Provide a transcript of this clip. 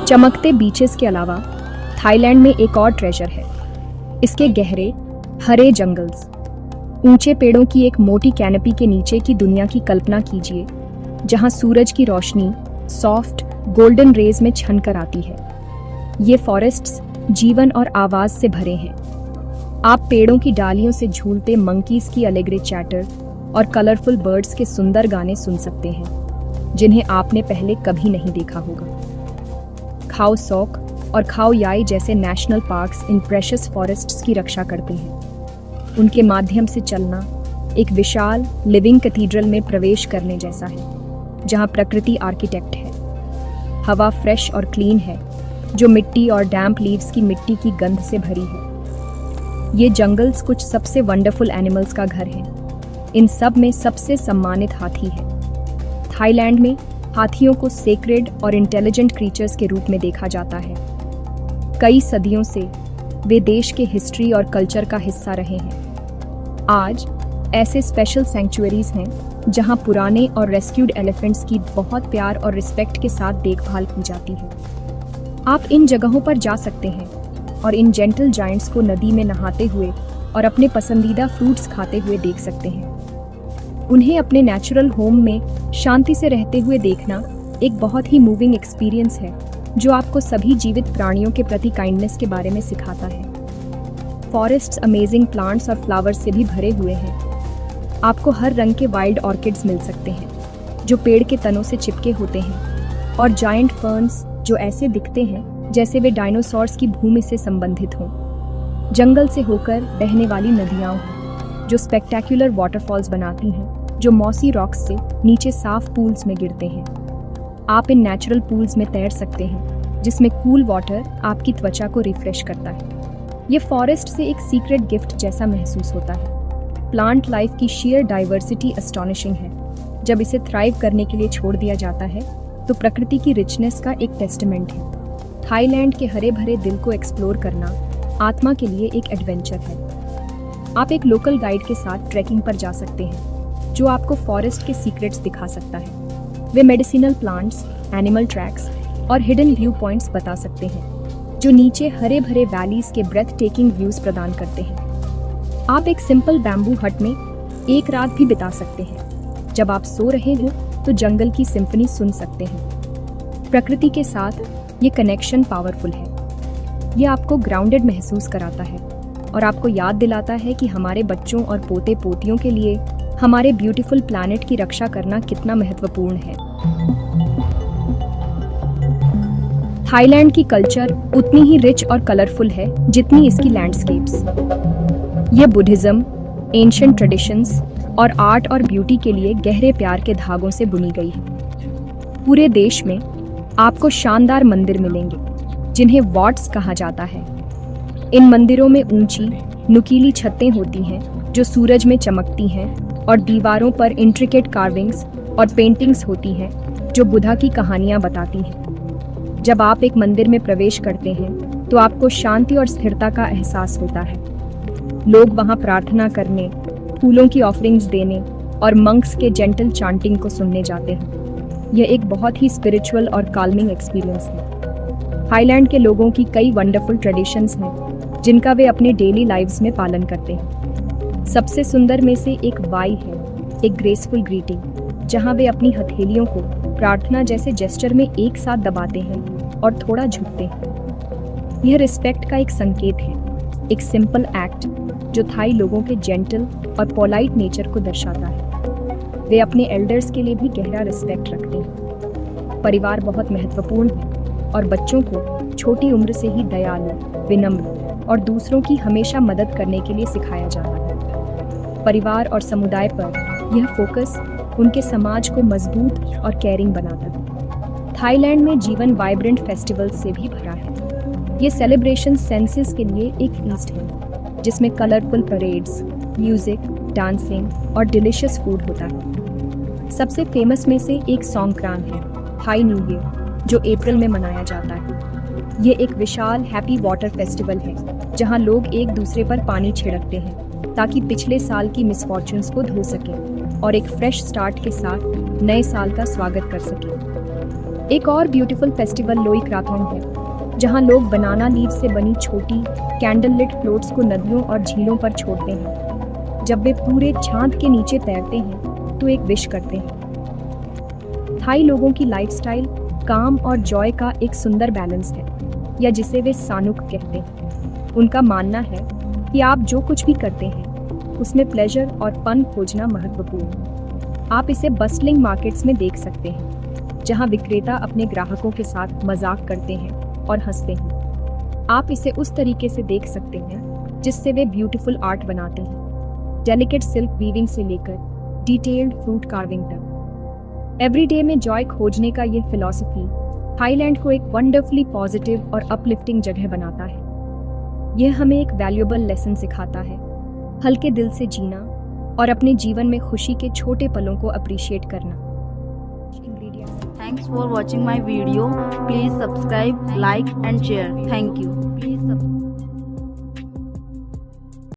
चमकते बीचेस के अलावा थाईलैंड में एक और ट्रेजर है, इसके गहरे हरे जंगल्स। ऊंचे पेड़ों की एक मोटी कैनपी के नीचे की दुनिया की कल्पना कीजिए, जहां सूरज की रोशनी सॉफ्ट गोल्डन रेज में छन कर आती है। ये फॉरेस्ट्स जीवन और आवाज से भरे हैं। आप पेड़ों की डालियों से झूलते मंकीज की अलेग्रे चैटर और कलरफुल बर्ड्स के सुंदर गाने सुन सकते हैं, जिन्हें आपने पहले कभी नहीं देखा होगा। खाओ सॉक और खाओ याई जैसे नेशनल पार्क्स इन प्रेशियस फॉरेस्ट्स की रक्षा करते हैं। उनके माध्यम से चलना एक विशाल लिविंग कैथीड्रल में प्रवेश करने जैसा है, जहां प्रकृति आर्किटेक्ट है। हवा फ्रेश और क्लीन है, जो मिट्टी और डैम्प लीव्स की मिट्टी की गंध से भरी है। ये जंगल्स कुछ सबसे वंडरफुल एनिमल्स का घर है। इन सब में सबसे सम्मानित हाथी है। थाईलैंड में हाथियों को सेक्रेड और इंटेलिजेंट क्रीचर्स के रूप में देखा जाता है। कई सदियों से वे देश के हिस्ट्री और कल्चर का हिस्सा रहे हैं। आज ऐसे स्पेशल सैंक्चुअरीज हैं जहां पुराने और रेस्क्यूड एलिफेंट्स की बहुत प्यार और रिस्पेक्ट के साथ देखभाल की जाती है। आप इन जगहों पर जा सकते हैं और इन जेंटल जायंट्स को नदी में नहाते हुए और अपने पसंदीदा फ्रूट्स खाते हुए देख सकते हैं। उन्हें अपने नेचुरल होम में शांति से रहते हुए देखना एक बहुत ही मूविंग एक्सपीरियंस है, जो आपको सभी जीवित प्राणियों के प्रति काइंडनेस के बारे में सिखाता है। फॉरेस्ट्स अमेजिंग प्लांट्स और फ्लावर्स से भी भरे हुए हैं। आपको हर रंग के वाइल्ड ऑर्किड्स मिल सकते हैं, जो पेड़ के तनों से चिपके होते हैं, और जायंट फर्न्स, जो ऐसे दिखते हैं जैसे वे डायनासोर्स की भूमि से संबंधित हों। जंगल से होकर बहने वाली नदियाँ हों, जो स्पेक्टेक्युलर वाटरफॉल्स बनाती हैं, जो मॉसी रॉक्स से नीचे साफ पूल्स में गिरते हैं। आप इन नेचुरल पूल्स में तैर सकते हैं, जिसमें कूल वाटर आपकी त्वचा को रिफ्रेश करता है। ये फॉरेस्ट से एक सीक्रेट गिफ्ट जैसा महसूस होता है। प्लांट लाइफ की शेयर डाइवर्सिटी एस्टॉनिशिंग है। जब इसे थ्राइव करने के लिए छोड़ दिया जाता है, तो प्रकृति की रिचनेस का एक टेस्टमेंट है। थाईलैंड के हरे भरे दिल को एक्सप्लोर करना आत्मा के लिए एक एडवेंचर है। आप एक लोकल गाइड के साथ ट्रैकिंग पर जा सकते हैं, जो आपको फॉरेस्ट के सीक्रेट्स दिखा सकता है। वे मेडिसिनल प्लांट्स, एनिमल ट्रैक्स और हिडन व्यू पॉइंट्स बता सकते हैं, जो नीचे हरे भरे वैलीज के ब्रेथ टेकिंग व्यूज प्रदान करते हैं। आप एक सिंपल बैम्बू हट में एक रात भी बिता सकते हैं। जब आप सो रहे हो तो जंगल की सिम्फनी सुन सकते हैं। प्रकृति के साथ ये कनेक्शन पावरफुल है। ये आपको ग्राउंडेड महसूस कराता है और आपको याद दिलाता है कि हमारे बच्चों और पोते पोतियों के लिए हमारे ब्यूटीफुल प्लैनेट की रक्षा करना कितना महत्वपूर्ण है। थाईलैंड की कल्चर उतनी ही रिच और कलरफुल है जितनी इसकी लैंडस्केप्स। ये बुद्धिज्म, एंशिएंट ट्रेडिशंस और आर्ट और ब्यूटी के लिए गहरे प्यार के धागों से बुनी गई है। पूरे देश में आपको शानदार मंदिर मिलेंगे, जिन्हें वॉट्स कहा जाता है। इन मंदिरों में ऊंची, नुकीली छतें होती हैं, जो सूरज में चमकती हैं, और दीवारों पर इंट्रिकेट कार्विंग्स और पेंटिंग्स होती हैं, जो बुद्धा की कहानियाँ बताती हैं। जब आप एक मंदिर में प्रवेश करते हैं, तो आपको शांति और स्थिरता का एहसास होता है। लोग वहां प्रार्थना करने, फूलों की ऑफरिंग्स देने और मंक्स के जेंटल चांटिंग को सुनने जाते हैं। यह एक बहुत ही स्पिरिचुअल और काल्मिंग एक्सपीरियंस है। थाईलैंड के लोगों की कई वंडरफुल ट्रेडिशंस हैं, जिनका वे अपने डेली लाइव्स में पालन करते हैं। सबसे सुंदर में से एक वाई है, एक ग्रेसफुल ग्रीटिंग, जहां वे अपनी हथेलियों को प्रार्थना जैसे जेस्चर में एक साथ दबाते हैं और थोड़ा झुकते हैं। यह रिस्पेक्ट का एक संकेत है, एक सिंपल एक्ट जो थाई लोगों के जेंटल और पोलाइट नेचर को दर्शाता है। वे अपने एल्डर्स के लिए भी गहरा रिस्पेक्ट रखते हैं। परिवार बहुत महत्वपूर्ण है और बच्चों को छोटी उम्र से ही दयालु, विनम्र और दूसरों की हमेशा मदद करने के लिए सिखाया जाता है। परिवार और समुदाय पर यह फोकस उनके समाज को मजबूत और केयरिंग बनाता है। थाईलैंड में जीवन वाइब्रेंट फेस्टिवल्स से भी भरा है। ये सेलिब्रेशन सेंसेस के लिए एक फीस्ट है, जिसमें कलरफुल परेड्स, म्यूजिक, डांसिंग और डिलिशियस फूड होता है। सबसे फेमस में से एक सॉन्गक्रान है, थाई न्यू ईयर, जो अप्रैल में मनाया जाता है। ये एक विशाल हैप्पी वाटर फेस्टिवल है, जहां लोग एक दूसरे पर पानी छिड़कते हैं ताकि पिछले साल की मिसफॉर्चून्स को धो सकें और एक फ्रेश स्टार्ट के साथ नए साल का स्वागत कर सकें। एक और ब्यूटीफुल फेस्टिवल लोई क्राथोंग है, जहां लोग बनाना लीव से बनी छोटी कैंडल लिट फ्लोट्स को नदियों और झीलों पर छोड़ते हैं। जब वे पूरे चांद के नीचे तैरते हैं तो एक विश करते हैं। थाई लोगों की लाइफस्टाइल काम और जॉय का एक सुंदर बैलेंस है, या जिसे वे सानुक कहते हैं। उनका मानना है कि आप जो कुछ भी करते हैं उसमें प्लेजर और फन खोजना महत्वपूर्ण है। आप इसे बस्टलिंग मार्केट्स में देख सकते हैं, जहां विक्रेता अपने ग्राहकों के साथ मजाक करते हैं और हंसते हैं। आप इसे उस तरीके से देख सकते हैं जिससे वे ब्यूटीफुल आर्ट बनाते हैं, डेलिकेट सिल्क वीविंग से लेकर डिटेल्ड फ्रूट कार्विंग तक। एवरीडे में जॉय खोजने का ये फिलॉसफी थाईलैंड को एक वंडरफुली पॉजिटिव और अपलिफ्टिंग जगह बनाता है। यह हमें एक वैल्यूएबल लेसन सिखाता है, हल्के दिल से जीना और अपने जीवन में खुशी के छोटे पलों को अप्रिशिएट करना। Thanks for watching my video. Please subscribe, like and share. Thank you.